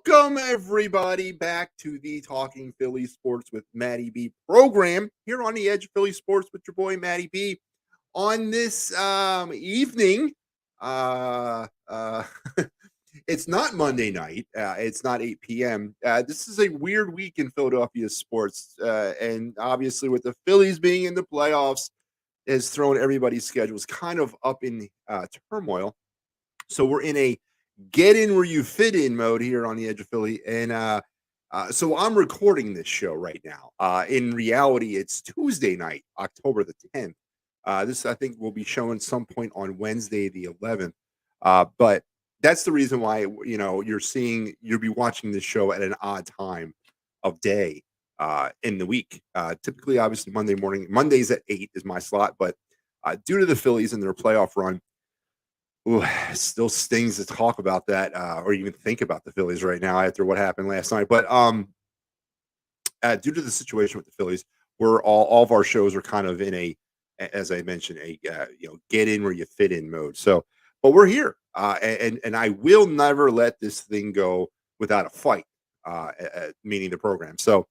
Welcome, everybody, back to the Talking Philly Sports with Matty B program here on the Edge of Philly Sports with your boy Matty B. On this evening, uh, uh, it's not Monday night. It's not 8 p.m. This is a weird week in Philadelphia sports, and obviously with the Phillies being in the playoffs, has thrown everybody's schedules kind of up in turmoil. So we're in a get in where you fit in mode here on the Edge of Philly. And so I'm recording this show right now. In reality, it's Tuesday night, October the 10th. This, I think, will be showing some point on Wednesday, the 11th. But that's the reason why, you'll be watching this show at an odd time of day in the week. Typically, obviously, Monday morning. Mondays at 8 is my slot. But due to the Phillies and their playoff run, ooh, it still stings to talk about that, or even think about the Phillies right now after what happened last night. But due to the situation with the Phillies, we're all of our shows are kind of in as I mentioned, get in where you fit in mode. So, but we're here, and I will never let this thing go without a fight, meaning the program. So.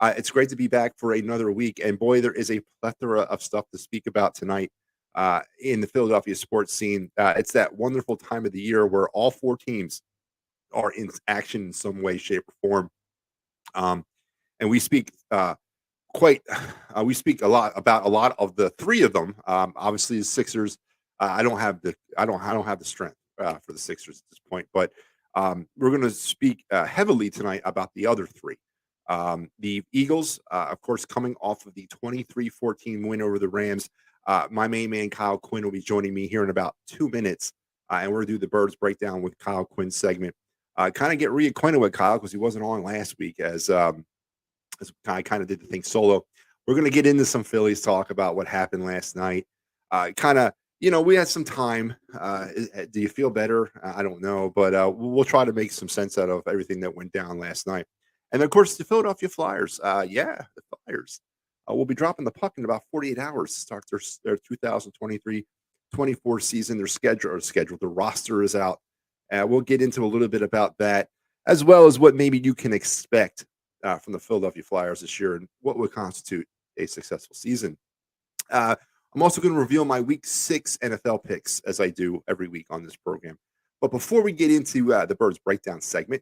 It's great to be back for another week, and boy, there is a plethora of stuff to speak about tonight in the Philadelphia sports scene. It's that wonderful time of the year where all four teams are in action in some way, shape, or form. And we speak we speak a lot about a lot of the three of them. Obviously, the Sixers. I don't have the strength for the Sixers at this point, but we're going to speak heavily tonight about the other three. The Eagles, of course, coming off of the 23-14 win over the Rams. My main man, Kyle Quinn, will be joining me here in about 2 minutes. And we're going to do the Birds breakdown with Kyle Quinn's segment. Kind of get reacquainted with Kyle because he wasn't on last week as I kind of did the thing solo. We're going to get into some Phillies talk about what happened last night. We had some time. Do you feel better? I don't know, but we'll try to make some sense out of everything that went down last night. And of course, the Philadelphia Flyers. The Flyers will be dropping the puck in about 48 hours to start their 2023-24 season. Their schedule. The roster is out. We'll get into a little bit about that, as well as what maybe you can expect from the Philadelphia Flyers this year and what would constitute a successful season. I'm also going to reveal my Week 6 NFL picks, as I do every week on this program. But before we get into the Birds Breakdown segment,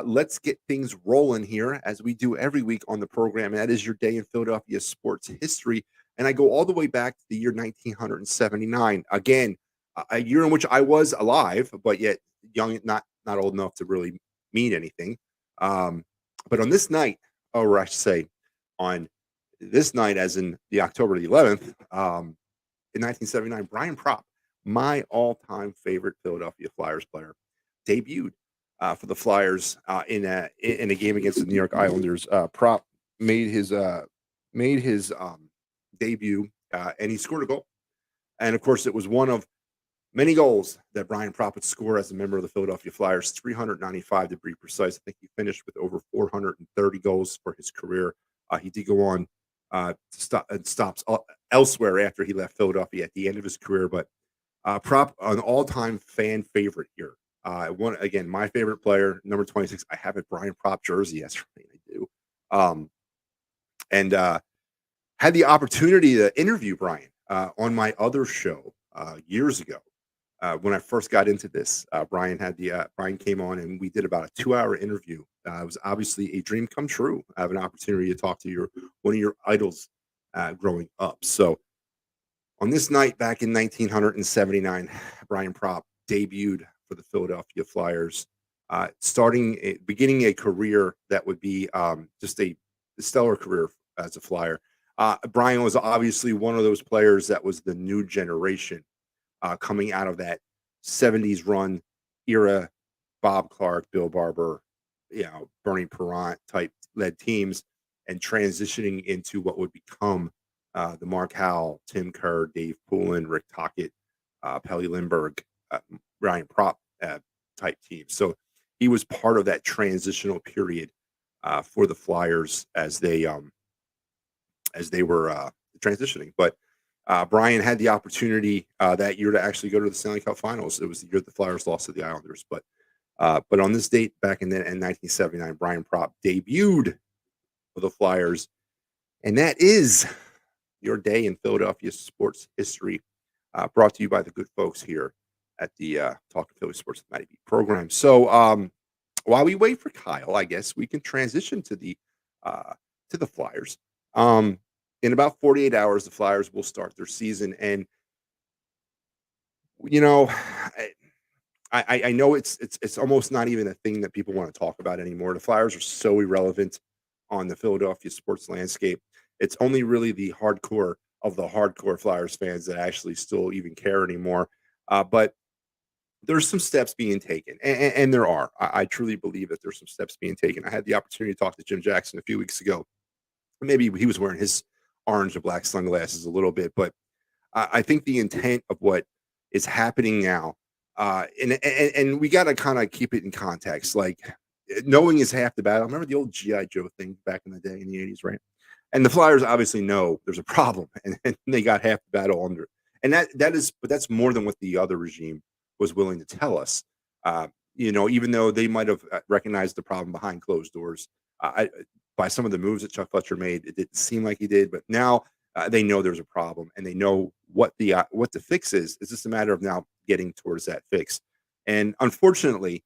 let's get things rolling here as we do every week on the program. And that is your day in Philadelphia sports history. And I go all the way back to the year 1979. Again, a year in which I was alive, but yet young, not old enough to really mean anything. But on this night, or I should say on this night, as in the October the 11th, in 1979, Brian Propp, my all-time favorite Philadelphia Flyers player, debuted for the Flyers in a game against the New York Islanders. Propp made his debut, and he scored a goal. And of course, it was one of many goals that Brian Propp would score as a member of the Philadelphia Flyers, 395 to be precise. I think he finished with over 430 goals for his career. He did go on stops elsewhere after he left Philadelphia at the end of his career, but Propp, an all-time fan favorite here. Again, my favorite player, number 26. I have a Brian Propp jersey. Yes, I do. And had the opportunity to interview Brian on my other show years ago. When I first got into this, Brian came on and we did about a 2-hour interview. It was obviously a dream come true. I have an opportunity to talk to one of your idols growing up. So on this night back in 1979, Brian Propp debuted for the Philadelphia Flyers, beginning a career that would be just a stellar career as a Flyer. Brian was obviously one of those players that was the new generation coming out of that 70s run era, Bob Clark, Bill Barber, Bernie Parent type led teams, and transitioning into what would become the Mark Howell, Tim Kerr, Dave Poulin, Rick Tocchet, Pelly Lindbergh, Brian Propp type team. So he was part of that transitional period for the Flyers as they were transitioning. But Brian had the opportunity that year to actually go to the Stanley Cup Finals. It was the year the Flyers lost to the Islanders. But But on this date, back in 1979, Brian Propp debuted for the Flyers, and that is your day in Philadelphia sports history. Brought to you by the good folks here at the Talking Philly Sports with Matty B program. So while we wait for Kyle, I guess we can transition uh, to the Flyers. In about 48 hours, the Flyers will start their season, and you know, I know it's almost not even a thing that people want to talk about anymore. The Flyers are so irrelevant on the Philadelphia sports landscape. It's only really the hardcore of the hardcore Flyers fans that actually still even care anymore. But there's some steps being taken, and there are. I truly believe that there's some steps being taken. I had the opportunity to talk to Jim Jackson a few weeks ago. Maybe he was wearing his orange and black sunglasses a little bit, but I think the intent of what is happening now, and we got to kind of keep it in context. Like knowing is half the battle. Remember the old GI Joe thing back in the day in the '80s, right? And the Flyers obviously know there's a problem, and they got half the battle under. And but that's more than what the other regime was willing to tell us. Even though they might have recognized the problem behind closed doors, by some of the moves that Chuck Fletcher made, it didn't seem like he did. But now they know there's a problem, and they know what the fix is. It's just a matter of now getting towards that fix. And unfortunately,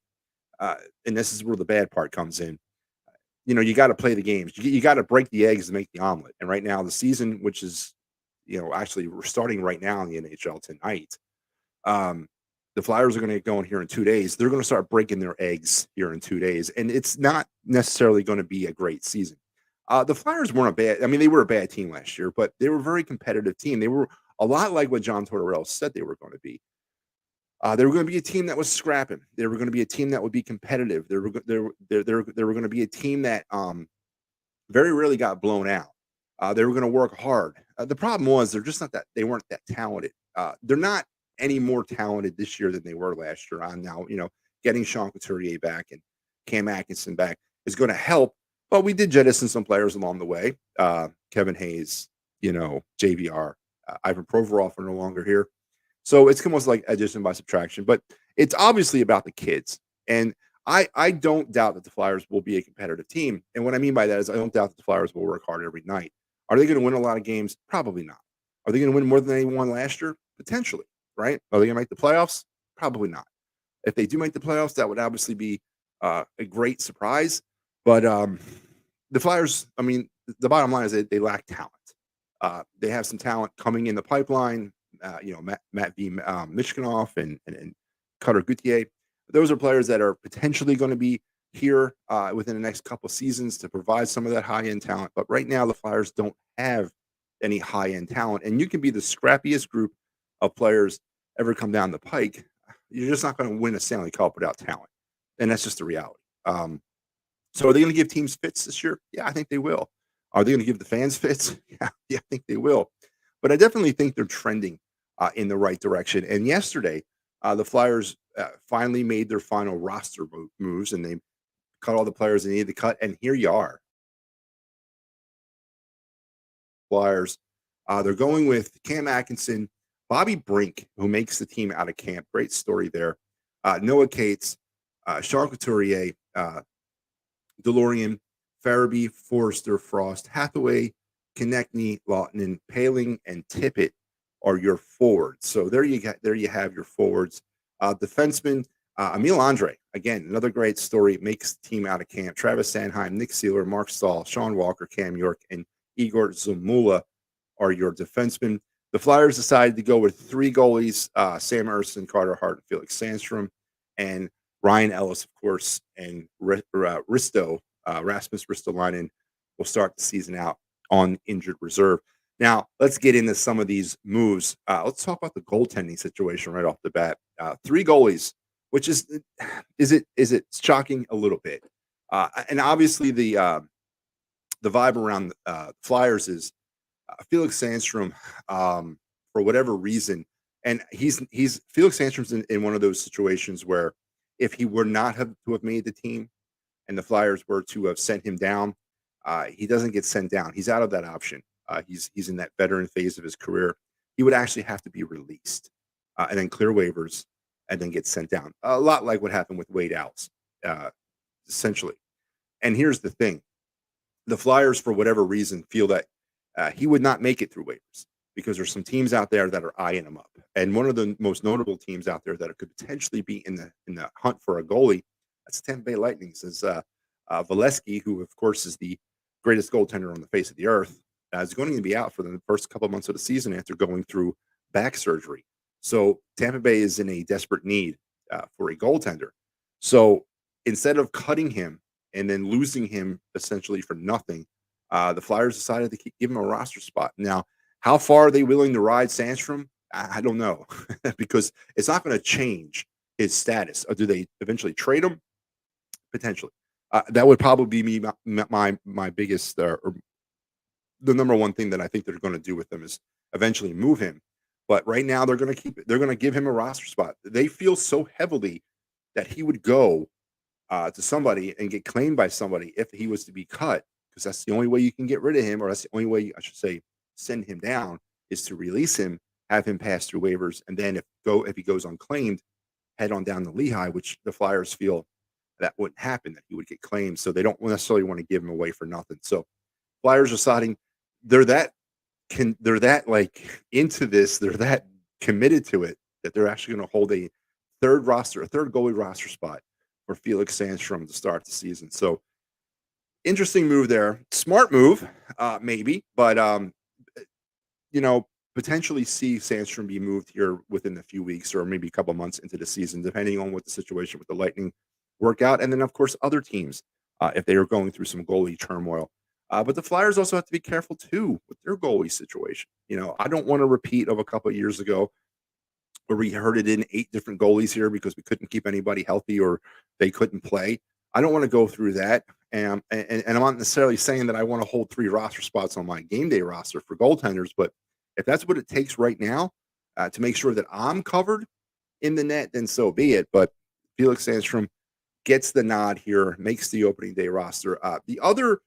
and this is where the bad part comes in. You got to play the games. You got to break the eggs to make the omelet. And right now, the season, which is, actually we're starting right now in the NHL tonight. Um, the Flyers are going to get going here in 2 days. They're going to start breaking their eggs here in 2 days, and it's not necessarily going to be a great season. The Flyers weren't a bad. I mean, they were a bad team last year, but they were a very competitive team. They were a lot like what John Tortorella said they were going to be. They were going to be a team that was scrapping. They were going to be a team that would be competitive. They were going to be a team that very rarely got blown out. They were going to work hard. The problem was they're just not that. They weren't that talented. They're not any more talented this year than they were last year. On now, getting Sean Couturier back and Cam Atkinson back is going to help. But we did jettison some players along the way. Kevin Hayes, JVR, Ivan Provorov are no longer here. So it's almost like addition by subtraction, but it's obviously about the kids. And I don't doubt that the Flyers will be a competitive team. And what I mean by that is I don't doubt that the Flyers will work hard every night. Are they going to win a lot of games? Probably not. Are they going to win more than they won last year? Potentially, right? Are they going to make the playoffs? Probably not. If they do make the playoffs, that would obviously be a great surprise. But the Flyers, I mean, the bottom line is they lack talent. They have some talent coming in the pipeline. Matt V. Mishkinoff and Cutter Gutier. Those are players that are potentially going to be here within the next couple of seasons to provide some of that high-end talent. But right now, the Flyers don't have any high-end talent. And you can be the scrappiest group of players ever come down the pike. You're just not going to win a Stanley Cup without talent. And that's just the reality. So are they going to give teams fits this year? Yeah, I think they will. Are they going to give the fans fits? Yeah, I think they will. But I definitely think they're trending in the right direction. And yesterday, the Flyers finally made their final roster moves, and they cut all the players they needed to cut. And here you are, Flyers. They're going with Cam Atkinson, Bobby Brink, who makes the team out of camp. Great story there. Noah Cates, Sean Couturier, DeLorean, Farabee, Forrester, Frost, Hathaway, Konechny, Lawton, Paling, and Tippett are your forwards. So there you have your forwards. Defenseman, Emil Andre, again, another great story, makes the team out of camp. Travis Sanheim, Nick Seeler, Mark Stahl, Sean Walker, Cam York, and Igor Zamula are your defensemen. The Flyers decided to go with three goalies, Sam Ersson, Carter Hart, and Felix Sandstrom, and Ryan Ellis, of course, and Rasmus Ristolainen will start the season out on injured reserve. Now, let's get into some of these moves. Let's talk about the goaltending situation right off the bat. Three goalies, which is it shocking a little bit? And obviously the vibe around Flyers is Felix Sandstrom, for whatever reason, and he's Felix Sandstrom's in one of those situations where if he were not to have made the team and the Flyers were to have sent him down, he doesn't get sent down. He's out of that option. He's in that veteran phase of his career. He would actually have to be released and then clear waivers and then gets sent down. A lot like what happened with Wade Alves, uh, essentially. And here's the thing: the Flyers, for whatever reason, feel that he would not make it through waivers because there's some teams out there that are eyeing him up. And one of the most notable teams out there that could potentially be in the hunt for a goalie, that's Tampa Bay Lightning. Says Valesky, who of course is the greatest goaltender on the face of the earth, is going to be out for the first couple of months of the season after going through back surgery. So Tampa Bay is in a desperate need for a goaltender. So instead of cutting him and then losing him essentially for nothing, the Flyers decided to give him a roster spot. Now, how far are they willing to ride Sandstrom? I don't know because it's not going to change his status. Or do they eventually trade him? Potentially. That would probably be my biggest or the number one thing that I think they're going to do with him is eventually move him. But right now they're going to keep it. They're going to give him a roster spot. They feel so heavily that he would go to somebody and get claimed by somebody if he was to be cut, because that's the only way you can get rid of him, or that's the only way I should say send him down is to release him, have him pass through waivers, and then if he goes unclaimed, head on down to Lehigh, which the Flyers feel that wouldn't happen, that he would get claimed, so they don't necessarily want to give him away for nothing. So Flyers are deciding they're that they're that like into this, they're that committed to it that they're actually going to hold a third goalie roster spot for Felix Sandstrom to start the season. So interesting move there. Smart move, maybe, but potentially see Sandstrom be moved here within a few weeks or maybe a couple months into the season, depending on what the situation with the Lightning work out. And then, of course, other teams, if they are going through some goalie turmoil. But the Flyers also have to be careful, too, with their goalie situation. I don't want to repeat of a couple of years ago where we heard it in 8 different goalies here because we couldn't keep anybody healthy or they couldn't play. I don't want to go through that. And I'm not necessarily saying that I want to hold 3 roster spots on my game day roster for goaltenders, but if that's what it takes right now to make sure that I'm covered in the net, then so be it. But Felix Sandstrom gets the nod here, makes the opening day roster. The other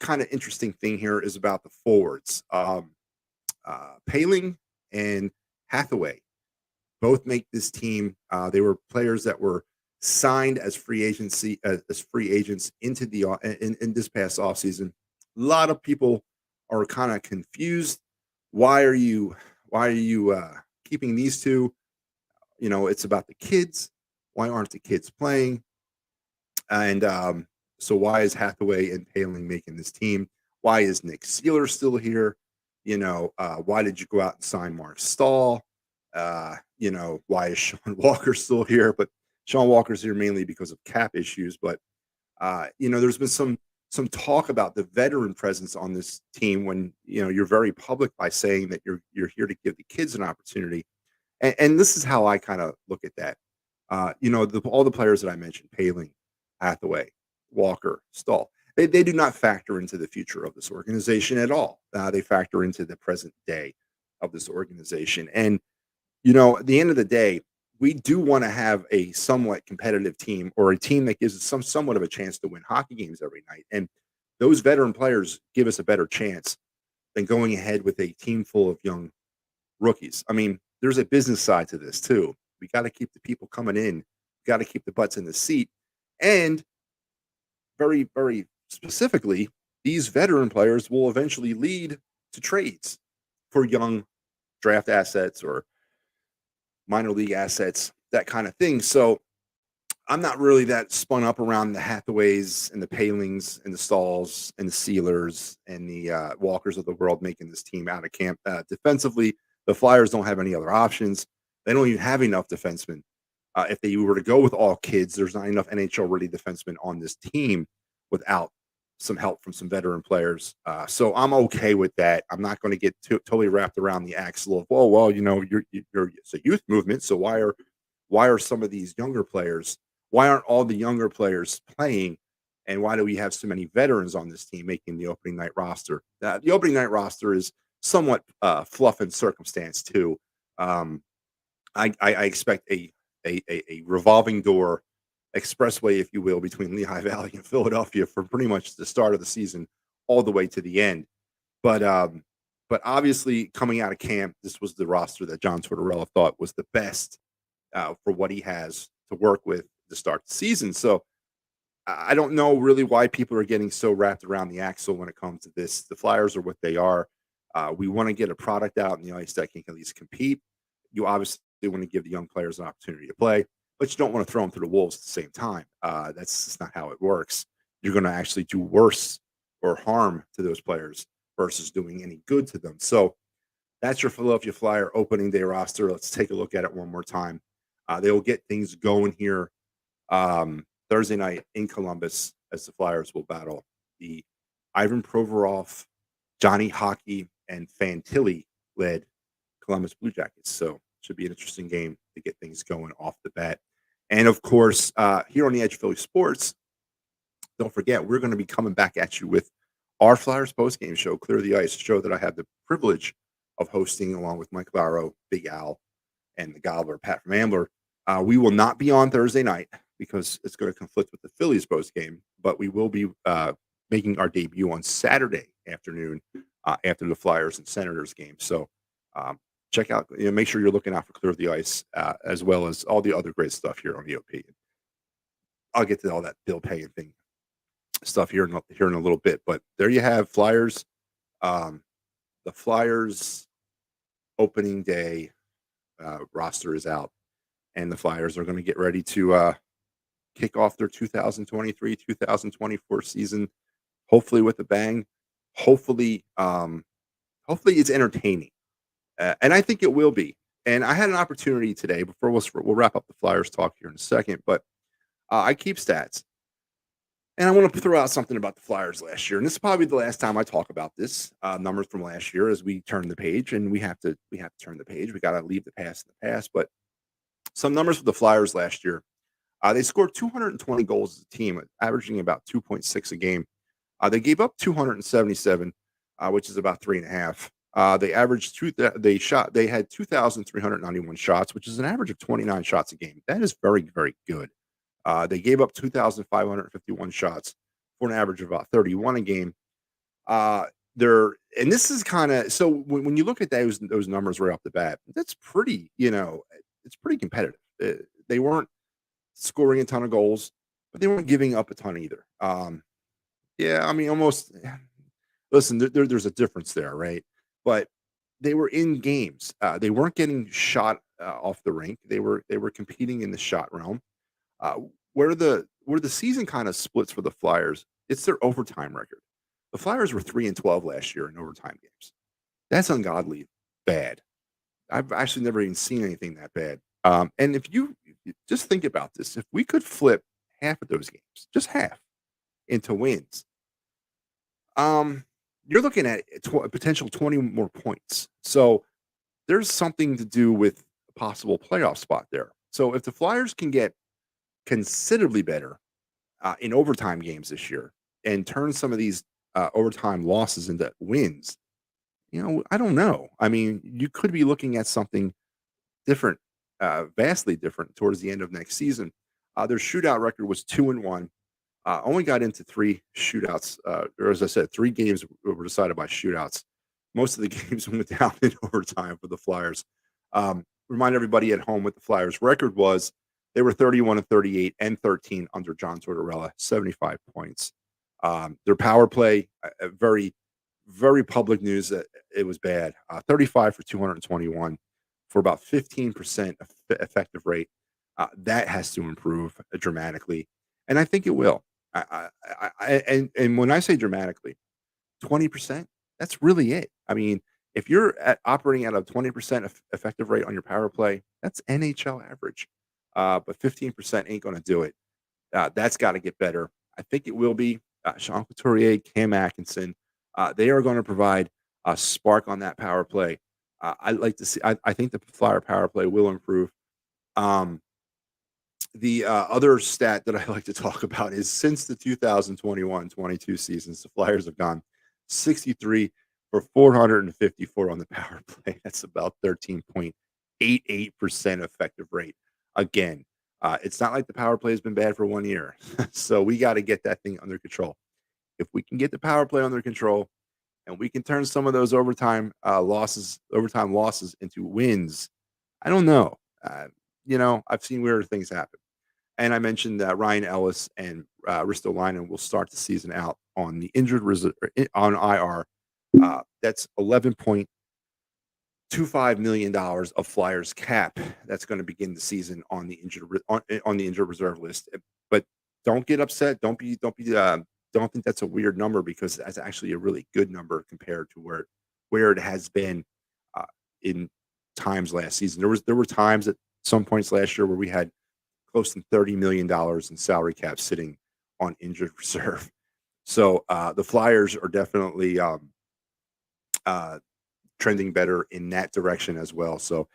kind of interesting thing here is about the forwards. Paling and Hathaway both make this team. They were players that were signed as free agents into the in this past offseason. A lot of people are kind of confused. Why are you keeping these two? It's about the kids. Why aren't the kids playing? And so why is Hathaway and Paling making this team? Why is Nick Seeler still here? Why did you go out and sign Mark Stahl? Why is Sean Walker still here? But Sean Walker's here mainly because of cap issues. But there's been some talk about the veteran presence on this team when you're very public by saying that you're here to give the kids an opportunity. And this is how I kind of look at that. All the players that I mentioned, Paling, Hathaway, Walker, Stahl, they do not factor into the future of this organization at all. They factor into the present day of this organization. And, at the end of the day, we do want to have a somewhat competitive team or a team that gives us somewhat of a chance to win hockey games every night. And those veteran players give us a better chance than going ahead with a team full of young rookies. I mean, there's a business side to this too. We got to keep the people coming in. We got to keep the butts in the seat. And very, very specifically, these veteran players will eventually lead to trades for young draft assets or minor league assets, that kind of thing. So I'm not really that spun up around the Hathaways and the Palings and the Stalls and the Sealers and the Walkers of the world making this team out of camp. Defensively, the Flyers don't have any other options. They don't even have enough defensemen. If they were to go with all kids, there's not enough NHL-ready defensemen on this team without some help from some veteran players. So I'm okay with that. I'm not going to get totally wrapped around the axle of, well, it's a youth movement. So why are some of these younger players? Why aren't all the younger players playing? And why do we have so many veterans on this team making the opening night roster? The opening night roster is somewhat fluff and circumstance too. I expect a revolving door expressway, if you will, between Lehigh Valley and Philadelphia for pretty much the start of the season all the way to the end. But obviously coming out of camp, this was the roster that John Tortorella thought was the best for what he has to work with to start the season. So I don't know really why people are getting so wrapped around the axle when it comes to this. The Flyers are what they are. We want to get a product out in the ice that can at least compete. You obviously want to give the young players an opportunity to play, but you don't want to throw them to the wolves at the same time. That's just not how it works. You're going to actually do worse or harm to those players versus doing any good to them. So that's your Philadelphia Flyer opening day roster. Let's take a look at it one more time. They will get things going here Thursday night in Columbus as the Flyers will battle the Ivan Provorov, Johnny Hockey, and Fantilli led Columbus Blue Jackets. So should be an interesting game to get things going off the bat. And of course, here on the Edge of Philly Sports, don't forget, we're going to be coming back at you with our Flyers postgame show, Clear the Ice, a show that I have the privilege of hosting along with Mike Laro, Big Al, and the Gobbler, Pat from Ambler. We will not be on Thursday night because it's going to conflict with the Phillies postgame, but we will be making our debut on Saturday afternoon after the Flyers and Senators game. So check out, make sure you're looking out for Clear the Ice as well as all the other great stuff here on the OP. I'll get to all that bill paying thing stuff here in a little bit, but there you have Flyers. The Flyers opening day roster is out, and the Flyers are going to get ready to kick off their 2023-2024 season, hopefully with a bang. Hopefully it's entertaining, and I think it will be. And I had an opportunity today before we'll wrap up the Flyers talk here in a second, but I keep stats. And I want to throw out something about the Flyers last year, and this is probably the last time I talk about this numbers from last year as we turn the page, and we have to turn the page. We got to leave the past in the past. But some numbers for the Flyers last year: they scored 220 goals as a team, averaging about 2.6 a game. They gave up 277, which is about 3.5. They averaged They had 2,391 shots, which is an average of 29 shots a game. That is very, very good. They gave up 2,551 shots for an average of about 31 a game. And this is kind of so when you look at those numbers right off the bat, that's pretty, it's pretty competitive. They weren't scoring a ton of goals, but they weren't giving up a ton either. Yeah, I mean, almost. Listen, there's a difference there, right? But they were in games. They weren't getting shot off the rink. They were competing in the shot realm. Where the season kind of splits for the Flyers, it's their overtime record. The Flyers were 3-12 last year in overtime games. That's ungodly bad. I've actually never even seen anything that bad. And if you just think about this, if we could flip half of those games, just half, into wins, you're looking at a potential 20 more points. So there's something to do with a possible playoff spot there. So if the Flyers can get considerably better in overtime games this year and turn some of these overtime losses into wins, I don't know. I mean, you could be looking at something different, vastly different towards the end of next season. Their shootout record was 2-1. Only got into 3 shootouts, or as I said, 3 games were decided by shootouts. Most of the games went down in overtime for the Flyers. Remind everybody at home what the Flyers' record was. They were 31-38 and 13 under John Tortorella, 75 points. Their power play, very, very public news that it was bad. 35 for 221 for about 15% effective rate. That has to improve dramatically, and I think it will. And when I say dramatically, 20%, that's really it. I mean, if you're operating at a 20% effective rate on your power play, that's NHL average. But 15% ain't going to do it. That's got to get better. I think it will be. Sean Couturier, Cam Atkinson, they are going to provide a spark on that power play. I'd like to see. I think the Flyer power play will improve. The other stat that I like to talk about is since the 2021-22 seasons, the Flyers have gone 63 for 454 on the power play. That's about 13.88% effective rate. Again, it's not like the power play has been bad for 1 year. So we got to get that thing under control. If we can get the power play under control and we can turn some of those overtime losses into wins, I don't know. I've seen weirder things happen. And I mentioned that Ryan Ellis and Ristolainen will start the season out on the injured reserve on IR. That's $11.25 million of Flyers cap. That's going to begin the season on the on the injured reserve list. But don't get upset. Don't think that's a weird number, because that's actually a really good number compared to where it has been in times last season. There were times at some points last year where we had close to $30 million in salary cap sitting on injured reserve. So the Flyers are definitely trending better in that direction as well. So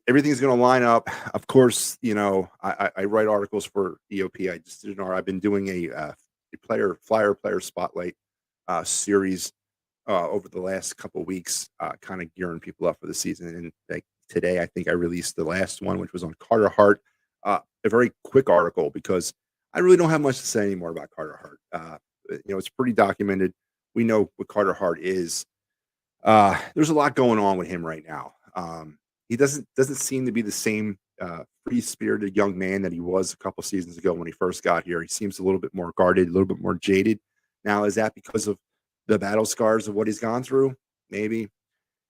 everything's going to line up. Of course, I write articles for EOP. I've been doing a Flyer player spotlight series over the last couple of weeks, kind of gearing people up for the season. And like today, I think I released the last one, which was on Carter Hart. A very quick article, because I really don't have much to say anymore about Carter Hart. It's pretty documented. We know what Carter Hart is. There's a lot going on with him right now. He doesn't seem to be the same free-spirited young man that he was a couple seasons ago when he first got here. He seems a little bit more guarded, a little bit more jaded. Now, is that because of the battle scars of what he's gone through? Maybe.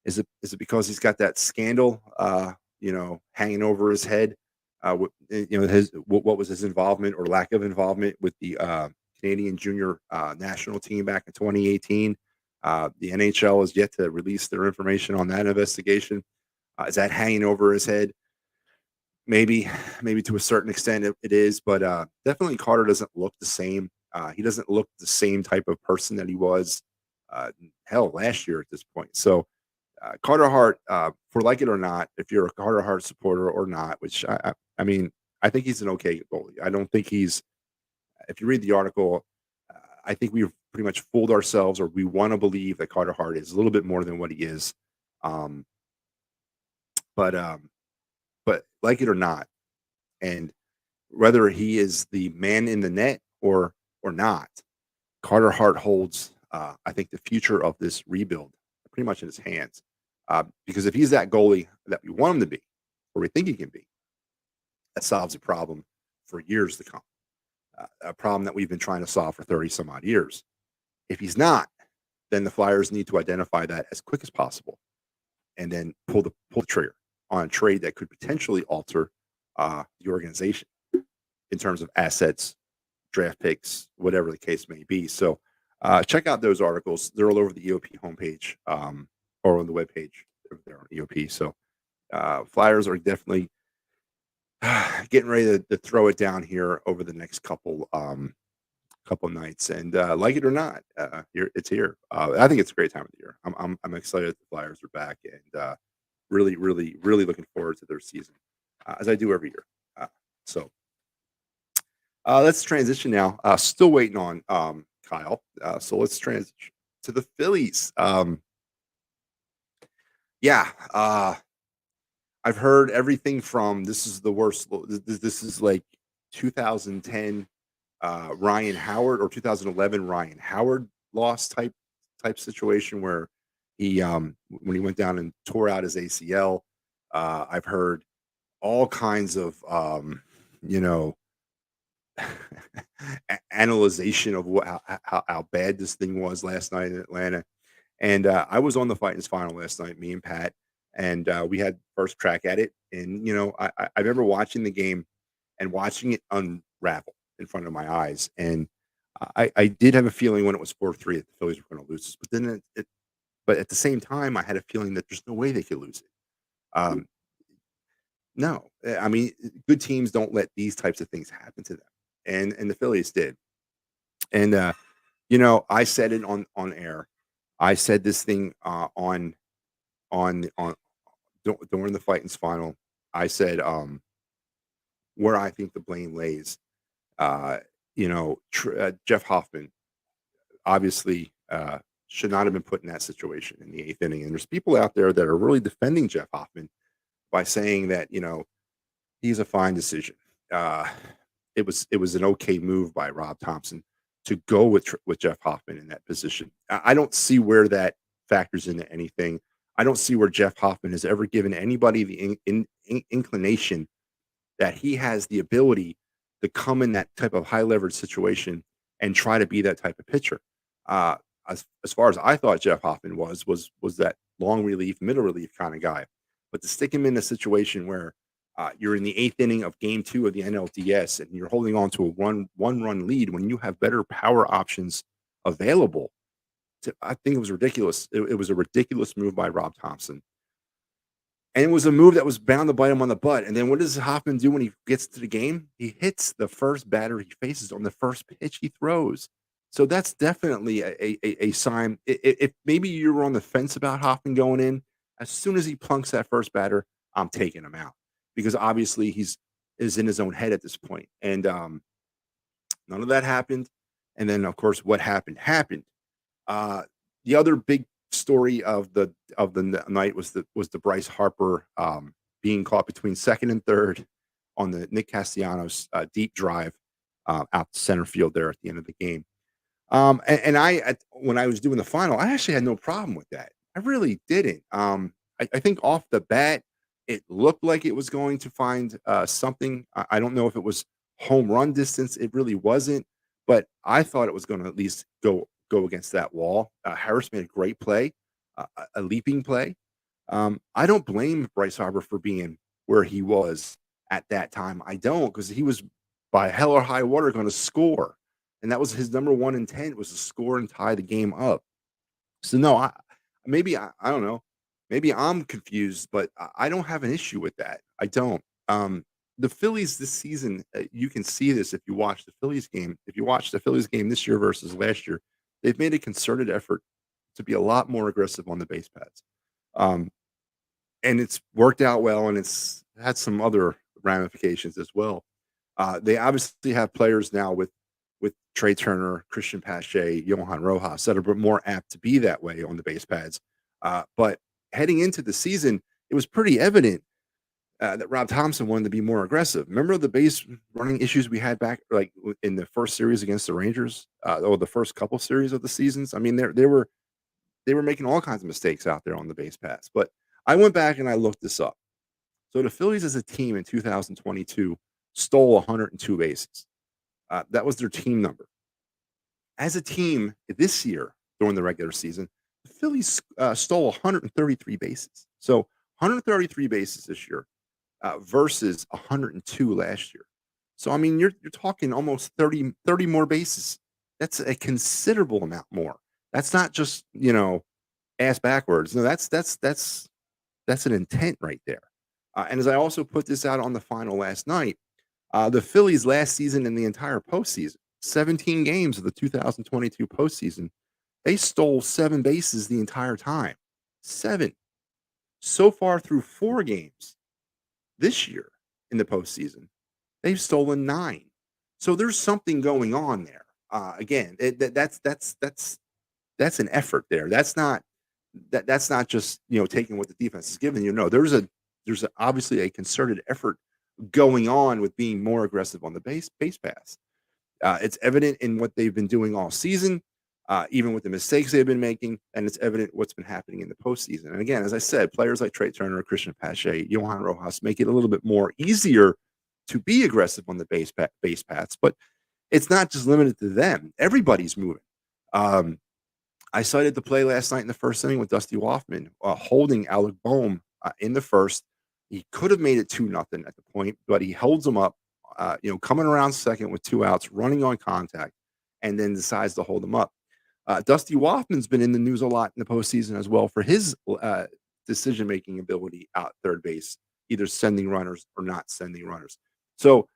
Is it because he's got that scandal, hanging over his head? What was his involvement or lack of involvement with the Canadian junior national team back in 2018? The NHL has yet to release their information on that investigation. Is that hanging over his head? Maybe to a certain extent it is, but definitely Carter doesn't look the same. He doesn't look the same type of person that he was, last year at this point. So Carter Hart, for like it or not, if you're a Carter Hart supporter or not, which I mean, I think he's an okay goalie. I don't think he's. If you read the article, I think we've pretty much fooled ourselves, or we want to believe that Carter Hart is a little bit more than what he is. But like it or not, and whether he is the man in the net or not, Carter Hart holds, I think, the future of this rebuild pretty much in his hands. Because if he's that goalie that we want him to be, or we think he can be, that solves a problem for years to come. A problem that we've been trying to solve for 30 some odd years. If he's not, then the Flyers need to identify that as quick as possible, and then pull the trigger on a trade that could potentially alter the organization in terms of assets, draft picks, whatever the case may be. So check out those articles. They're all over the EOP homepage, or on the webpage. They're on EOP. So Flyers are definitely getting ready to throw it down here over the next couple nights, and like it or not, it's here. I think it's a great time of the year. I'm excited that the Flyers are back, and really, really, really looking forward to their season, as I do every year. So let's transition now. Still waiting on Kyle. So let's transition to the Phillies. I've heard everything from this is the worst. This is like 2010 Ryan Howard, or 2011 Ryan Howard loss type situation, where he when he went down and tore out his ACL. I've heard all kinds of analyzation of how bad this thing was last night in Atlanta. And I was on the Fightins final last night, me and Pat, and we had first crack at it. And I remember watching the game and watching it unravel in front of my eyes. And I did have a feeling when it was 4-3 that the Phillies were going to lose this. But then but at the same time, I had a feeling that there's no way they could lose it. No, I mean, good teams don't let these types of things happen to them, and the Phillies did. And I said it on air. I said this thing on during the Fightins final. I said where I think the blame lays. Jeff Hoffman obviously should not have been put in that situation in the 8th inning. And there's people out there that are really defending Jeff Hoffman by saying that he's a fine decision. It was an okay move by Rob Thompson to go with Jeff Hoffman in that position. I don't see where that factors into anything. I don't see where Jeff Hoffman has ever given anybody the inclination that he has the ability to come in that type of high leverage situation and try to be that type of pitcher. Uh, as far as I thought Jeff Hoffman was that long relief, middle relief kind of guy, but to stick him in a situation where you're in the eighth inning of Game 2 of the NLDS and you're holding on to a one run lead when you have better power options available. I think it was ridiculous. It was a ridiculous move by Rob Thompson. And it was a move that was bound to bite him on the butt. And then what does Hoffman do when he gets to the game? He hits the first batter he faces on the first pitch he throws. So that's definitely a sign. If maybe you were on the fence about Hoffman going in, as soon as he plunks that first batter, I'm taking him out because obviously is in his own head at this point. And none of that happened. And then, of course, what happened. Uh, the other big story of the night was the Bryce Harper being caught between second and third on the Nick Castellanos deep drive out to center field there at the end of the game. When I was doing the final, I actually had no problem with that. I really didn't. I think off the bat, it looked like it was going to find something. I don't know if it was home run distance. It really wasn't, but I thought it was going to at least go against that wall. Harris made a great play, a leaping play. I don't blame Bryce Harper for being where he was at that time. I don't, because he was by hell or high water going to score. And that was his number one intent, was to score and tie the game up. So no, I don't know. Maybe I'm confused, but I don't have an issue with that. I don't. The Phillies this season, you can see this if you watch the Phillies game. If you watch the Phillies game this year versus last year, they've made a concerted effort to be a lot more aggressive on the base paths. And it's worked out well, and it's had some other ramifications as well. They obviously have players now with Trey Turner, Christian Pache, Johan Rojas that are more apt to be that way on the base pads. But heading into the season, it was pretty evident that Rob Thompson wanted to be more aggressive. Remember the base running issues we had back like in the first series against the Rangers, or the first couple series of the seasons? I mean, they were making all kinds of mistakes out there on the base paths. But I went back and I looked this up. So the Phillies as a team in 2022 stole 102 bases. That was their team number. As a team this year during the regular season, the Phillies stole 133 bases. So 133 bases this year versus 102 last year. So, I mean, you're talking almost 30 more bases. That's a considerable amount more. That's not just, ass backwards. No, that's an intent right there. And as I also put this out on the final last night, the Phillies last season in the entire postseason, 17 games of the 2022 postseason, they stole 7 bases the entire time. 7. So far through 4 games this year in the postseason, they've stolen 9. So there's something going on there. Again, that's an effort there. That's not just taking what the defense is giving you. No, there's obviously a concerted effort going on with being more aggressive on the base pass. It's evident in what they've been doing all season, even with the mistakes they've been making, and it's evident what's been happening in the postseason. And again, as I said, players like Trey Turner, Christian Pache, Johan Rojas make it a little bit more easier to be aggressive on the base paths, but it's not just limited to them. Everybody's moving. I cited the play last night in the first inning with Dusty Hoffman holding Alec Bohm in the first. He could have made it 2-0 at the point, but he holds him up, coming around second with 2 outs, running on contact, and then decides to hold him up. Dusty Hoffman's been in the news a lot in the postseason as well for his decision-making ability out third base, either sending runners or not sending runners. So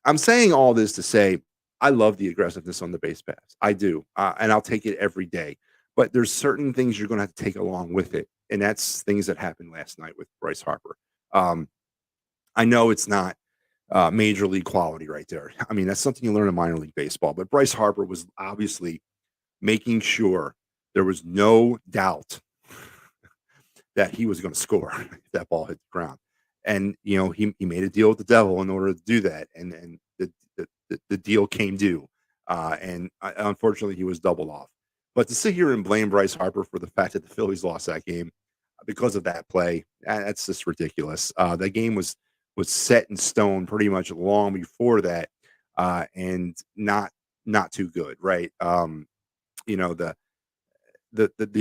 I'm saying all this to say I love the aggressiveness on the base pass. I do, and I'll take it every day. But there's certain things you're going to have to take along with it, and that's things that happened last night with Bryce Harper. I know it's not major league quality right there. I mean, that's something you learn in minor league baseball. But Bryce Harper was obviously making sure there was no doubt that he was going to score if that ball hit the ground. And, he made a deal with the devil in order to do that. And the deal came due. And unfortunately, he was doubled off. But to sit here and blame Bryce Harper for the fact that the Phillies lost that game because of that play, that's just ridiculous. That game was was set in stone pretty much long before that, and not too good, right? You know, the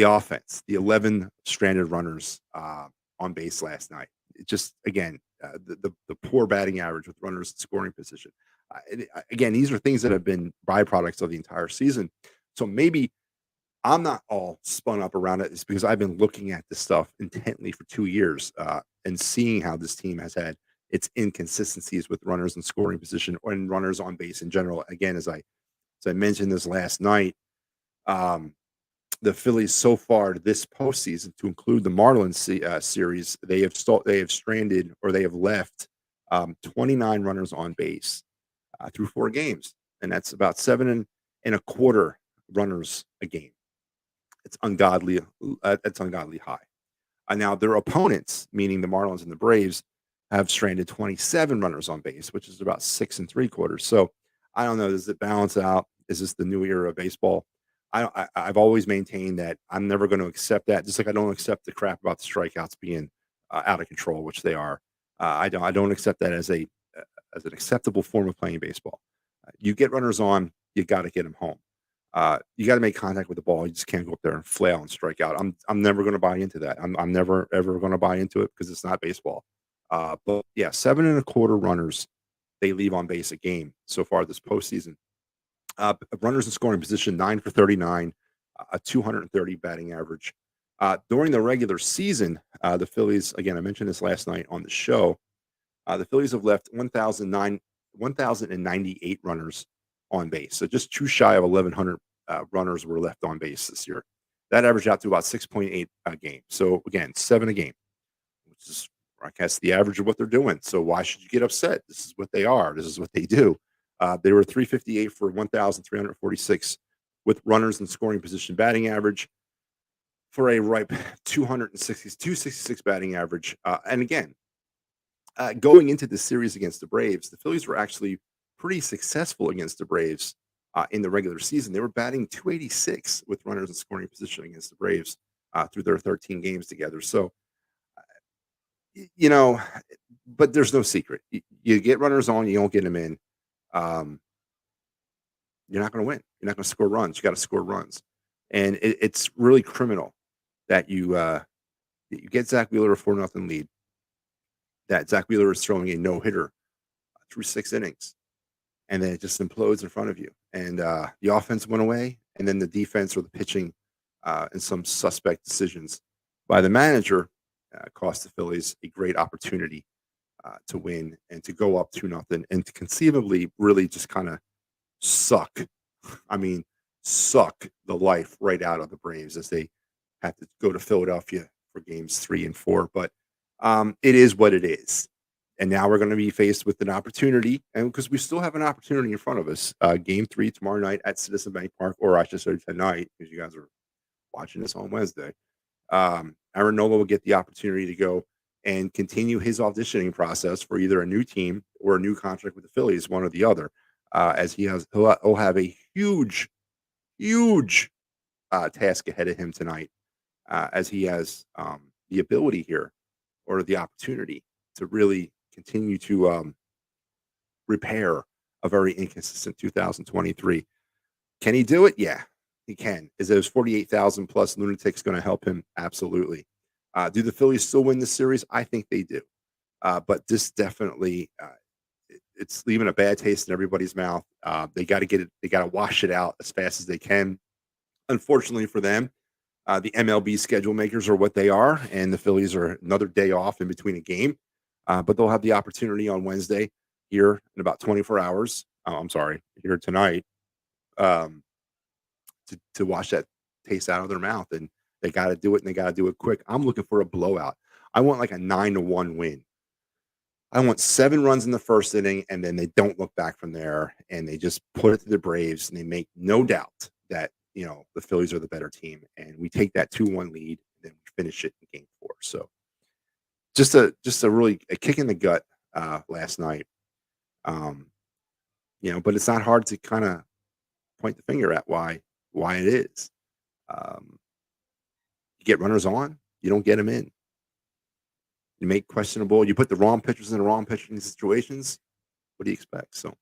offense, the 11 stranded runners on base last night. It just again, the poor batting average with runners in scoring position. Again, these are things that have been byproducts of the entire season. So maybe I'm not all spun up around it. It's because I've been looking at this stuff intently for 2 years, and seeing how this team has had its inconsistencies with runners in scoring position and runners on base in general. Again, as I mentioned this last night, um, the Phillies so far this postseason, to include the Marlins series, they have stranded, or they have left 29 runners on base through 4 games, and that's about and a quarter runners a game. It's ungodly. It's ungodly high. Now their opponents, meaning the Marlins and the Braves, have stranded 27 runners on base, which is about 6 3/4. So I don't know. Does it balance out? Is this the new era of baseball? I've always maintained that I'm never going to accept that. Just like I don't accept the crap about the strikeouts being out of control, which they are. I don't accept that as an acceptable form of playing baseball. You get runners on, you got to get them home. You got to make contact with the ball. You just can't go up there and flail and strike out. I'm never going to buy into that. I'm never ever going to buy into it because it's not baseball. But yeah, 7 1/4 runners they leave on base a game so far this postseason. Runners in scoring position 9 for 39, a 230 batting average. During the regular season, the Phillies, again, I mentioned this last night on the show. The Phillies have left 1,098 runners on base. So just too shy of 1,100 runners were left on base this year. That averaged out to about 6.8 a game. So again, 7 a game, which is, I guess, the average of what they're doing. So why should you get upset? This is what they are. This is what they do. They were 358 for 1,346 with runners in scoring position batting average for a ripe 266 batting average. And again, going into the series against the Braves, the Phillies were actually pretty successful against the Braves in the regular season. They were batting 286 with runners in scoring position against the Braves through their 13 games together. So, you know, but there's no secret. You get runners on, you don't get them in. Um, you're not going to win. You're not going to score runs. You got to score runs, and it's really criminal that you get Zach Wheeler a 4-0 lead. That Zach Wheeler is throwing a no hitter through 6 innings, and then it just implodes in front of you. And the offense went away, and then the defense or the pitching and some suspect decisions by the manager cost the Phillies a great opportunity to win and to go up 2-0 and to conceivably really just kind of suck. I mean, suck the life right out of the Braves as they have to go to Philadelphia for games 3 and 4. But it is what it is. And now we're going to be faced with an opportunity, and because we still have an opportunity in front of us, game 3 tomorrow night at Citizen Bank Park, or I should say tonight, because you guys are watching this on Wednesday. Aaron Nola will get the opportunity to go and continue his auditioning process for either a new team or a new contract with the Phillies, one or the other, as he'll have a huge task ahead of him tonight, as he has the ability here or the opportunity to really continue to repair a very inconsistent 2023. Can he do it? Yeah, he can. Is those 48,000 plus lunatics going to help him? Absolutely. Do the Phillies still win this series? I think they do. But this definitely, it's leaving a bad taste in everybody's mouth. They got to get it. They got to wash it out as fast as they can. Unfortunately for them, the MLB schedule makers are what they are, and the Phillies are another day off in between a game. But they'll have the opportunity on Wednesday here in about 24 hours. I'm sorry, here tonight, um, to wash that taste out of their mouth. And they got to do it, and they got to do it quick. I'm looking for a blowout. I want like a 9-1 win. I want 7 runs in the first inning, and then they don't look back from there, and they just put it to the Braves, and they make no doubt that the Phillies are the better team, and we take that 2-1 lead, and then we finish it in game 4. So just a really a kick in the gut last night. But it's not hard to kind of point the finger at why it is. You get runners on, you don't get them in. You make questionable. You put the wrong pitchers in the wrong pitching situations. What do you expect? So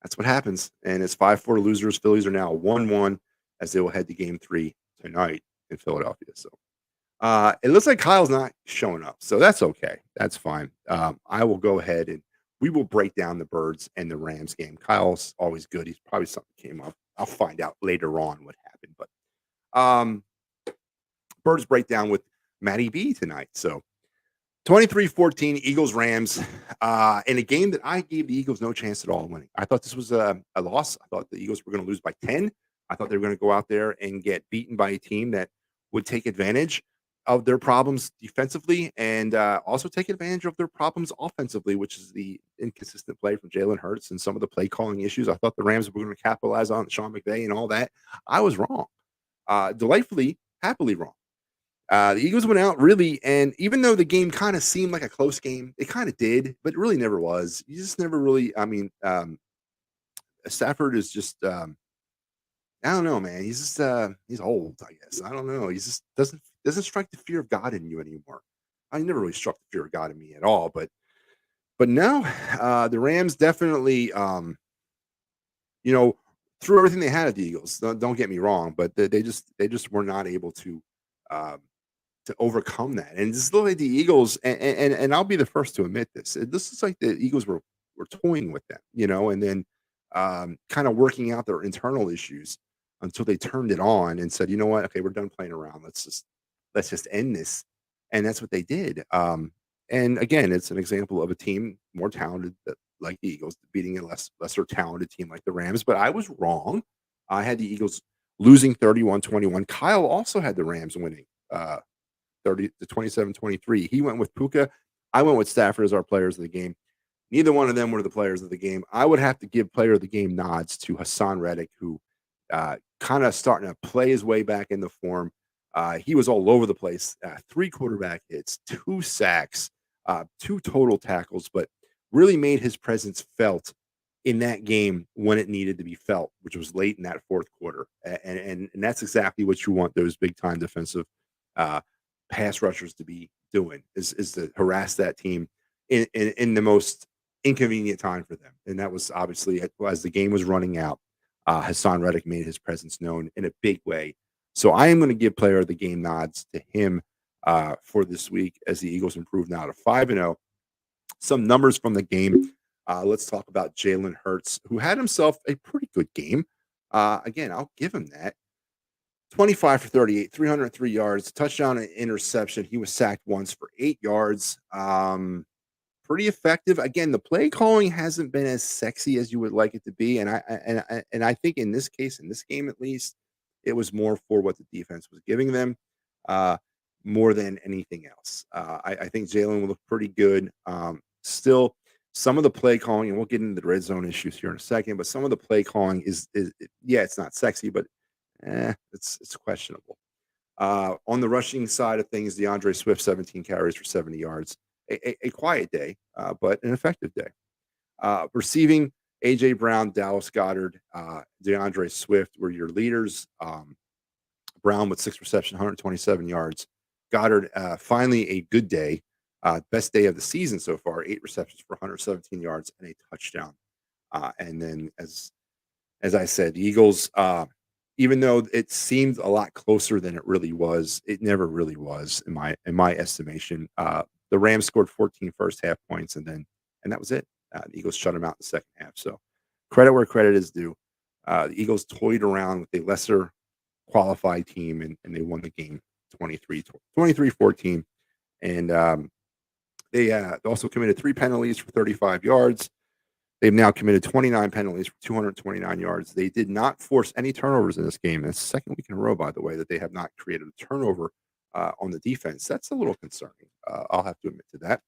that's what happens. And it's 5-4 losers. Phillies are now 1-1 as they will head to Game 3 tonight in Philadelphia. So it looks like Kyle's not showing up, so that's okay. That's fine. I will go ahead and we will break down the Birds and the Rams game. Kyle's always good. He's probably something came up. I'll find out later on what happened. But Birds breakdown with Matty B tonight. So 23-14 Eagles Rams in a game that I gave the Eagles no chance at all of winning. I thought this was a loss. I thought the Eagles were going to lose by 10. I thought they were going to go out there and get beaten by a team that would take advantage of their problems defensively and also take advantage of their problems offensively, which is the inconsistent play from Jalen Hurts and some of the play calling issues. I thought the Rams were going to capitalize on Sean McVay and all that. I was wrong. Delightfully, happily wrong. The Eagles went out really, and even though the game kind of seemed like a close game, it kind of did, but it really never was. You just never really, Stafford is just, I don't know, man. He's just, he's old, I guess. I don't know. He just doesn't strike the fear of God in you anymore. I never really struck the fear of God in me at all, but no, the Rams definitely, threw everything they had at the Eagles. Don't get me wrong, but they just were not able to overcome that. And this looked like the Eagles, and I'll be the first to admit this. This is like the Eagles were toying with them, and then kind of working out their internal issues until they turned it on and said, you know what, okay, we're done playing around. Let's just end this. And that's what they did. And again, it's an example of a team more talented like the Eagles beating a lesser talented team like the Rams. But I was wrong. I had the Eagles losing 31-21. Kyle also had the Rams winning 27-23. He went with Puka. I went with Stafford as our players of the game. Neither one of them were the players of the game. I would have to give player of the game nods to Hassan Reddick, who kind of starting to play his way back into form. He was all over the place. 3 quarterback hits, 2 sacks, 2 total tackles, but really made his presence felt in that game when it needed to be felt, which was late in that fourth quarter. And that's exactly what you want those big time defensive pass rushers to be doing is to harass that team in the most inconvenient time for them. And that was obviously as the game was running out, Hassan Reddick made his presence known in a big way. So I am going to give player of the game nods to him for this week as the Eagles improve now to 5-0. Some numbers from the game. Let's talk about Jalen Hurts, who had himself a pretty good game. Again, I'll give him that. 25 for 38, 303 yards, touchdown and interception. He was sacked once for 8 yards. Pretty effective. Again, the play calling hasn't been as sexy as you would like it to be, and I think in this case, in this game at least, it was more for what the defense was giving them, more than anything else. I think Jalen will look pretty good. Still, some of the play calling, and we'll get into the red zone issues here in a second, but some of the play calling is it's not sexy, but it's questionable. On the rushing side of things, DeAndre Swift, 17 carries for 70 yards. A quiet day, but an effective day. Receiving, A.J. Brown, Dallas Goedert, DeAndre Swift were your leaders. Brown with 6 receptions, 127 yards. Goddard, finally a good day. Best day of the season so far, 8 receptions for 117 yards and a touchdown. And then, as I said, the Eagles, even though it seemed a lot closer than it really was, it never really was in my estimation. The Rams scored 14 first half points, and that was it. The Eagles shut them out in the second half. So credit where credit is due. The Eagles toyed around with a lesser qualified team, and they won the game 23-14. And they also committed 3 penalties for 35 yards. They've now committed 29 penalties for 229 yards. They did not force any turnovers in this game. That's the second week in a row, by the way, that they have not created a turnover on the defense. That's a little concerning. I'll have to admit to that.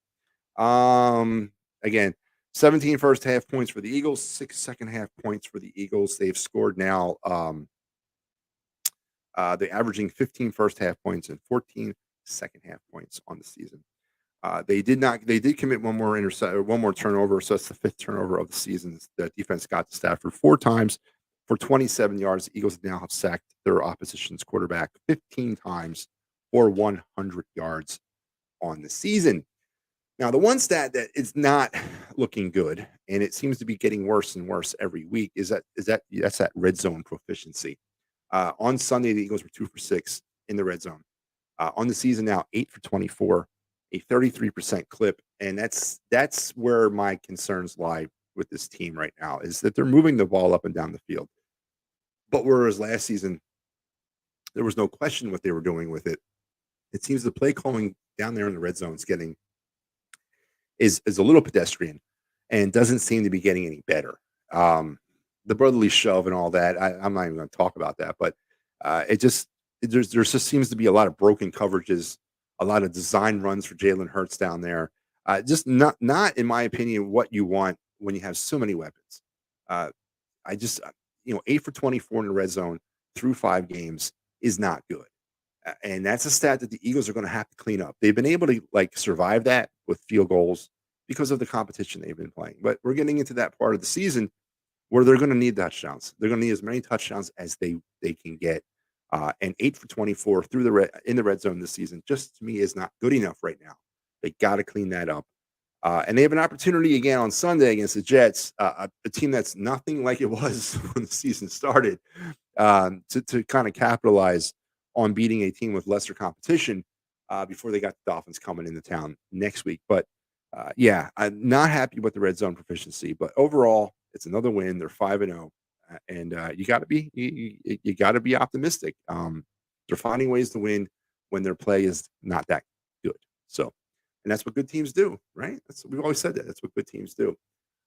Again, 17 first half points for the Eagles, 6 second half points for the Eagles. They've scored now. They're averaging 15 first half points and 14 second half points on the season. They did commit one more turnover, so that's the 5th turnover of the season. The defense got to Stafford 4 times for 27 yards. The Eagles now have sacked their opposition's quarterback 15 times for 100 yards on the season. Now, the one stat that is not looking good, and it seems to be getting worse and worse every week, that's that red zone proficiency. On Sunday, the Eagles were 2 for 6 in the red zone. On the season now, 8 for 24, a 33% clip, and that's where my concerns lie with this team right now is that they're moving the ball up and down the field. But whereas last season there was no question what they were doing with it, it seems the play calling down there in the red zone is a little pedestrian and doesn't seem to be getting any better. The brotherly shove and all that, I'm not even going to talk about that, but it just there just seems to be a lot of broken coverages, a lot of design runs for Jalen Hurts down there. Just not in my opinion what you want when you have so many weapons. Uh, I just 8 for 24 in the red zone through 5 games is not good. And that's a stat that the Eagles are going to have to clean up. They've been able to like survive that with field goals because of the competition they've been playing. But we're getting into that part of the season where they're going to need touchdowns. They're going to need as many touchdowns as they can get. And 8 for 24 through in the red zone this season, just to me, is not good enough right now. They got to clean that up. And they have an opportunity again on Sunday against the Jets, a team that's nothing like it was when the season started, to kind of capitalize on beating a team with lesser competition before they got the Dolphins coming into town next week. But yeah, I'm not happy with the red zone proficiency, but overall, it's another win. They're 5-0, and you got to be you got to be optimistic. They're finding ways to win when their play is not that good. So, and that's what good teams do, right? We've always said that. That's what good teams do.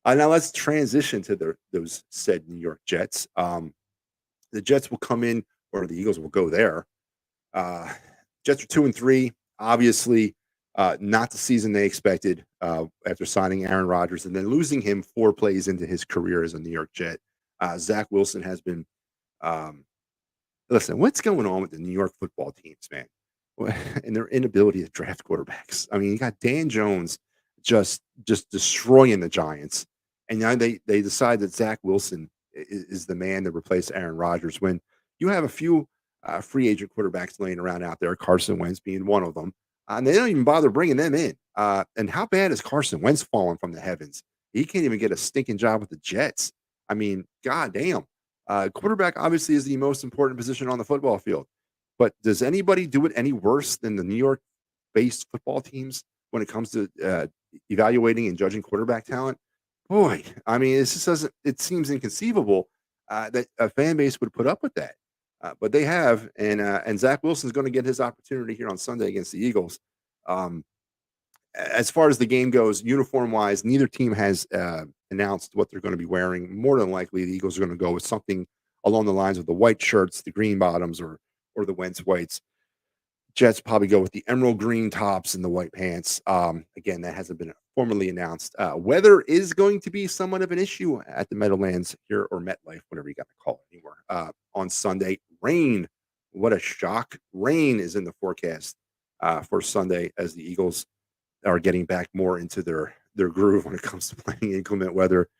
Now let's transition to those said New York Jets. The Jets will come in, or the Eagles will go there. Jets are 2-3. Obviously, not the season they expected after signing Aaron Rodgers and then losing him 4 plays into his career as a New York Jet. Zach Wilson has been. Listen, what's going on with the New York football teams, man? And their inability to draft quarterbacks. I mean, you got Dan Jones just destroying the Giants, and now they decide that Zach Wilson is the man to replace Aaron Rodgers when you have a few free agent quarterbacks laying around out there, Carson Wentz being one of them, and they don't even bother bringing them in. And how bad has Carson Wentz fallen from the heavens? He can't even get a stinking job with the Jets. I mean, goddamn. Quarterback obviously is the most important position on the football field, but does anybody do it any worse than the New York-based football teams when it comes to evaluating and judging quarterback talent? Boy, I mean, it just doesn't. It seems inconceivable that a fan base would put up with that. But they have, and Zach Wilson's going to get his opportunity here on Sunday against the Eagles. As far as the game goes, uniform-wise, neither team has announced what they're going to be wearing. More than likely, the Eagles are going to go with something along the lines of the white shirts, the green bottoms, or the Wentz whites. Jets probably go with the emerald green tops and the white pants. Again, that hasn't been formally announced. Weather is going to be somewhat of an issue at the Meadowlands here, or MetLife, whatever you got to call it anymore. On Sunday, rain. What a shock. Rain is in the forecast for Sunday as the Eagles are getting back more into their groove when it comes to playing inclement weather.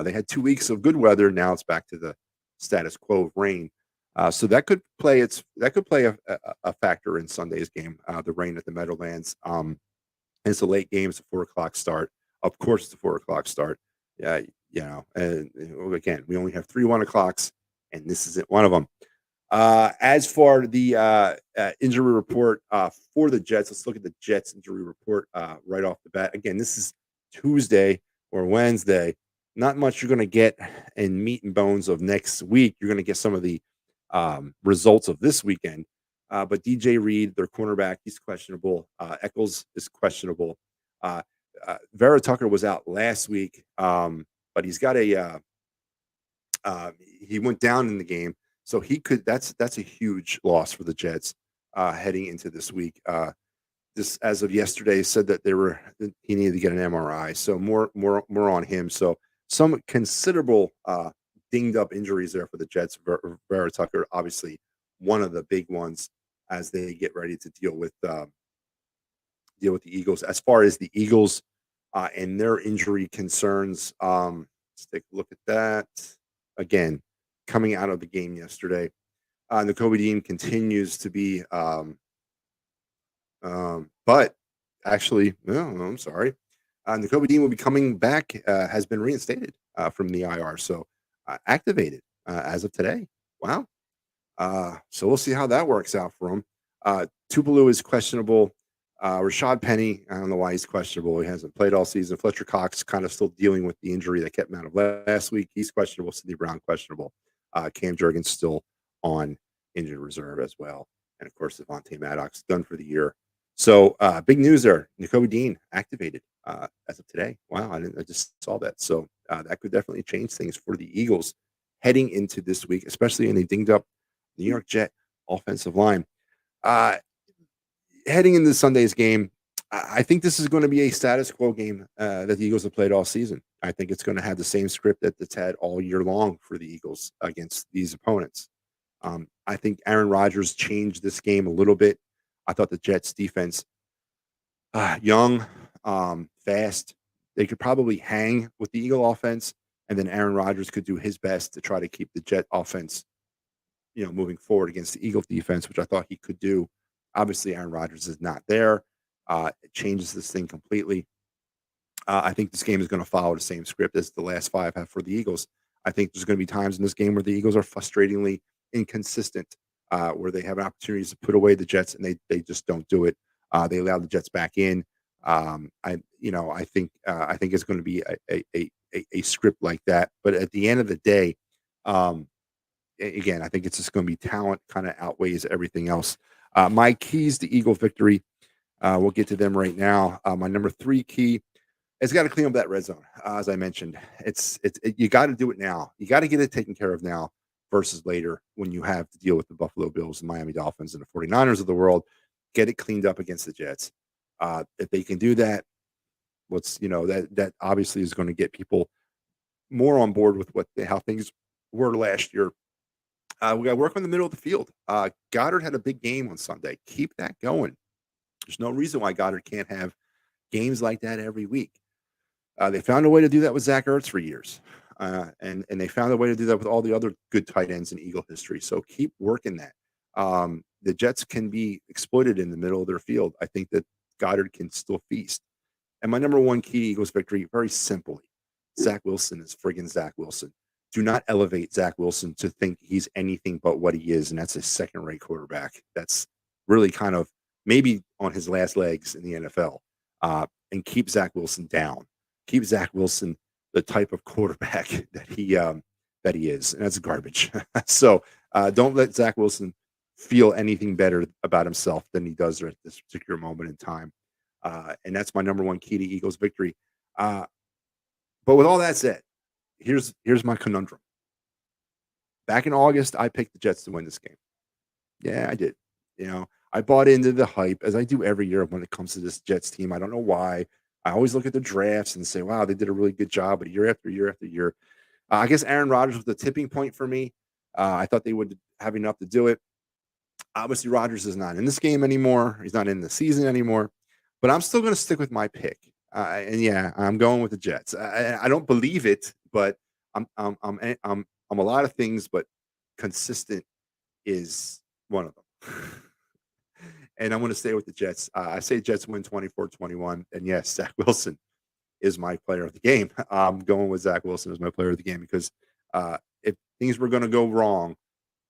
They had 2 weeks of good weather. Now it's back to the status quo of rain. So that could play a factor in Sunday's game. The rain at the Meadowlands. It's a late game. It's a 4:00 start. Of course, it's a 4:00 start. Yeah, and again, we only have 3 1 o'clocks, and this isn't one of them. As for the injury report for the Jets, let's look at the Jets injury report right off the bat. Again, this is Tuesday or Wednesday. Not much you're going to get in meat and bones of next week. You're going to get some of the results of this weekend. But DJ Reed, their cornerback, he's questionable. Eccles is questionable. Vera Tucker was out last week, but he's got he went down in the game. So he could. That's a huge loss for the Jets heading into this week. This, as of yesterday, said that he needed to get an MRI. So more on him. So some considerable dinged up injuries there for the Jets. Vera Tucker, obviously one of the big ones as they get ready to deal with the Eagles. As far as the Eagles and their injury concerns, let's take a look at that again. Coming out of the game yesterday, Nakobe Dean continues to be, but actually, no, I'm sorry. Nakobe Dean will be coming back, has been reinstated from the IR, so activated as of today. Wow. So we'll see how that works out for him. Tuvalu is questionable. Rashad Penny, I don't know why he's questionable. He hasn't played all season. Fletcher Cox kind of still dealing with the injury that kept him out of last week. He's questionable. Sidney Brown questionable. Cam Jurgens still on injured reserve as well. And of course, Devontae Maddox done for the year. So big news there. Nakobe Dean activated as of today. Wow, I just saw that. So that could definitely change things for the Eagles heading into this week, especially in a dinged up New York Jet offensive line. Heading into Sunday's game, I think this is going to be a status quo game that the Eagles have played all season. I think it's going to have the same script that it's had all year long for the Eagles against these opponents. I think Aaron Rodgers changed this game a little bit. I thought the Jets defense, young, fast, they could probably hang with the Eagle offense, and then Aaron Rodgers could do his best to try to keep the Jet offense, moving forward against the Eagle defense, which I thought he could do. Obviously, Aaron Rodgers is not there. It changes this thing completely. I think this game is going to follow the same script as the last 5 have for the Eagles. I think there's going to be times in this game where the Eagles are frustratingly inconsistent, where they have opportunities to put away the Jets and they just don't do it. They allow the Jets back in. I think it's going to be a script like that. But at the end of the day, again, I think it's just going to be talent kind of outweighs everything else. My keys to Eagle victory. We'll get to them right now. My number 3 key has got to clean up that red zone. As I mentioned, you got to do it now. You got to get it taken care of now versus later when you have to deal with the Buffalo Bills and Miami Dolphins and the 49ers of the world. Get it cleaned up against the Jets. If they can do that, that obviously is going to get people more on board with how things were last year. We got to work on the middle of the field. Goddard had a big game on Sunday. Keep that going. There's no reason why Goddard can't have games like that every week. They found a way to do that with Zach Ertz for years. And they found a way to do that with all the other good tight ends in Eagle history. So keep working that. The Jets can be exploited in the middle of their field. I think that Goddard can still feast. And my number 1 key Eagles victory, very simply, Zach Wilson is friggin' Zach Wilson. Do not elevate Zach Wilson to think he's anything but what he is, and that's a second-rate quarterback. That's really kind of maybe on his last legs in the NFL. And keep Zach Wilson down. Keep Zach Wilson the type of quarterback that he is, and that's garbage. So don't let Zach Wilson feel anything better about himself than he does at this particular moment in time. And that's my number 1 key to Eagles victory. But with all that said, here's my conundrum. Back in August, I picked the Jets to win this game. Yeah, I did. I bought into the hype, as I do every year when it comes to this Jets team. I don't know why. I always look at the drafts and say, wow, they did a really good job, but year after year after year. I guess Aaron Rodgers was the tipping point for me. I thought they would have enough to do it. Obviously, Rodgers is not in this game anymore. He's not in the season anymore. But I'm still going to stick with my pick. And yeah, I'm going with the Jets. I don't believe it, but I'm a lot of things, but consistent is one of them. And I'm going to stay with the Jets. I say Jets win 24-21. And yes, Zach Wilson is my player of the game. I'm going with Zach Wilson as my player of the game because if things were going to go wrong,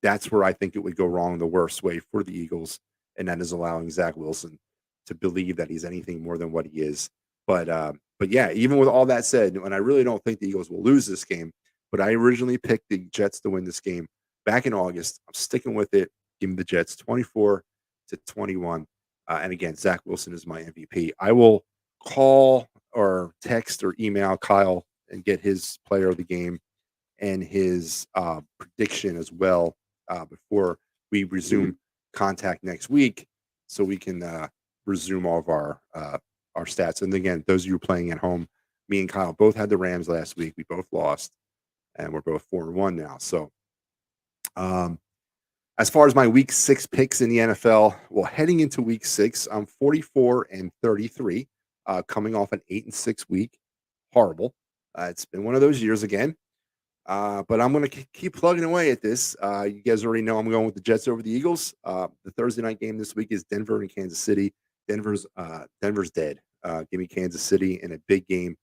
that's where I think it would go wrong the worst way for the Eagles. And that is allowing Zach Wilson to believe that he's anything more than what he is. But yeah, even with all that said, and I really don't think the Eagles will lose this game, but I originally picked the Jets to win this game back in August. I'm sticking with it. Give me the Jets 24-21. And again, Zach Wilson is my MVP. I will call or text or email Kyle and get his player of the game and his prediction as well before we resume contact next week, so we can resume all of our stats. And again, those of you playing at home, me and Kyle both had the Rams last week. We both lost, and we're both 4-1 now. So, as far as my week 6 picks in the NFL, well, heading into week 6, I'm 44-33, coming off an 8-6 week. Horrible. It's been one of those years again. But I'm going to keep plugging away at this. You guys already know I'm going with the Jets over the Eagles. The Thursday night game this week is Denver and Kansas City. Denver's dead. Give me Kansas City in a big game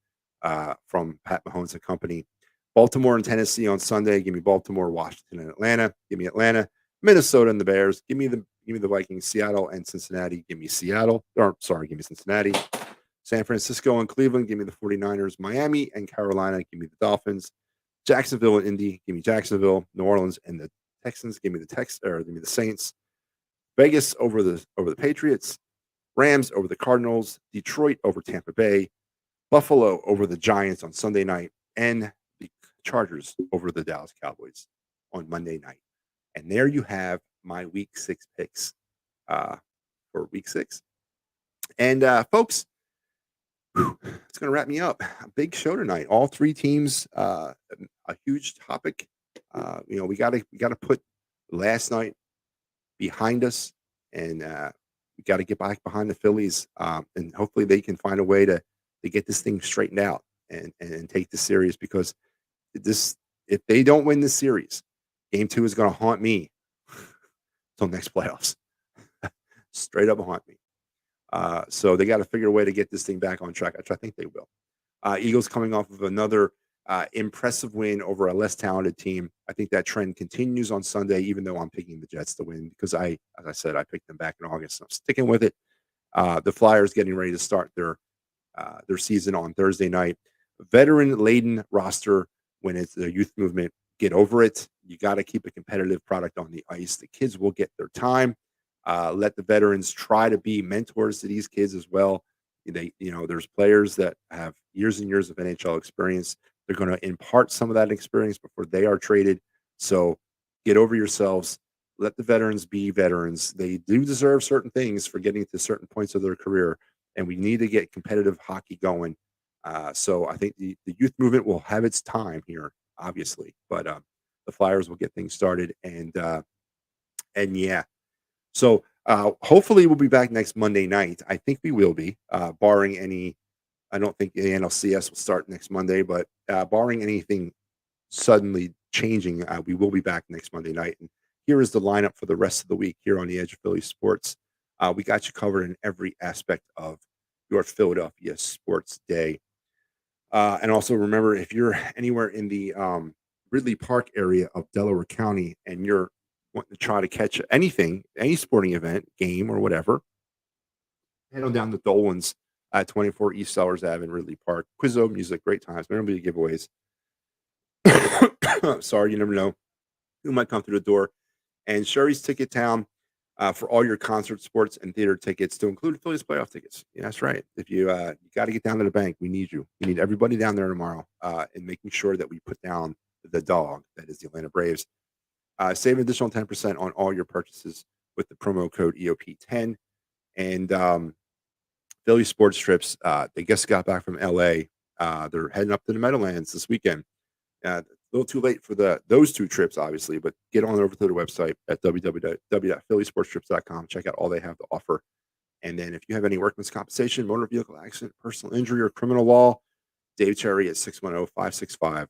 from Pat Mahomes and company. Baltimore and Tennessee on Sunday. Give me Baltimore, Washington, and Atlanta. Give me Atlanta, Minnesota, and the Bears. Give me the Vikings, Seattle, and Cincinnati. Give me Seattle. Or sorry, give me Cincinnati. San Francisco and Cleveland. Give me the 49ers. Miami and Carolina. Give me the Dolphins. Jacksonville and Indy. Give me Jacksonville. New Orleans and the Texans. Give me give me the Saints. Vegas over the Patriots. Rams over the Cardinals. Detroit over Tampa Bay. Buffalo over the Giants on Sunday night. And the Chargers over the Dallas Cowboys on Monday night. And there you have my Week 6 picks for Week 6. And folks, it's going to wrap me up. A big show tonight. All three teams, a huge topic. We got to put last night behind us, and we got to get back behind the Phillies, and hopefully they can find a way to get this thing straightened out and take this serious, because if they don't win this series, Game 2 is going to haunt me till next playoffs. Straight up haunt me. So they got to figure a way to get this thing back on track, which I think they will. Eagles coming off of another impressive win over a less talented team. I think that trend continues on Sunday, even though I'm picking the Jets to win, because as I said, I picked them back in August. So I'm sticking with it. The Flyers getting ready to start their season on Thursday night. Veteran-laden roster when it's the youth movement. Get over it. You got to keep a competitive product on the ice. The kids will get their time. Let the veterans try to be mentors to these kids as well. There's players that have years and years of NHL experience. They're going to impart some of that experience before they are traded. So get over yourselves. Let the veterans be veterans. They do deserve certain things for getting to certain points of their career, and we need to get competitive hockey going. So I think the youth movement will have its time here, obviously, but the Flyers will get things started, and yeah. So hopefully we'll be back next Monday night. I think we will be, barring any. I don't think the NLCS will start next Monday, but barring anything suddenly changing, we will be back next Monday night. And here is the lineup for the rest of the week here on the Edge of Philly Sports. We got you covered in every aspect of your Philadelphia sports day. And also remember, if you're anywhere in the Ridley Park area of Delaware County and you're wanting to try to catch anything, any sporting event, game, or whatever, head on down to Dolan's at 24 East Sellers Ave in Ridley Park. Quizzo music, great times. Remember the giveaways. Sorry, you never know who might come through the door. And Sherry's Ticket Town for all your concert, sports, and theater tickets, to include Phillies playoff tickets. Yeah, that's right. If you got to get down to the bank, we need you. We need everybody down there tomorrow, and making sure that we put down the dog that is the Atlanta Braves. Save an additional 10% on all your purchases with the promo code EOP10. And Philly Sports Trips, they just got back from LA. They're heading up to the Meadowlands this weekend. A little too late for those two trips, obviously, but get on over to the website at www.phillysportstrips.com. Check out all they have to offer. And then if you have any workman's compensation, motor vehicle accident, personal injury, or criminal law, Dave Cherry at 610-565-0300.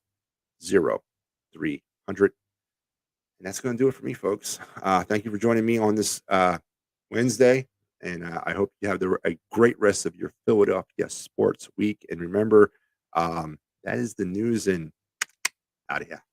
And that's going to do it for me, folks. Thank you for joining me on this Wednesday. And I hope you have a great rest of your Philadelphia sports week. And remember, that is the news, and out of here.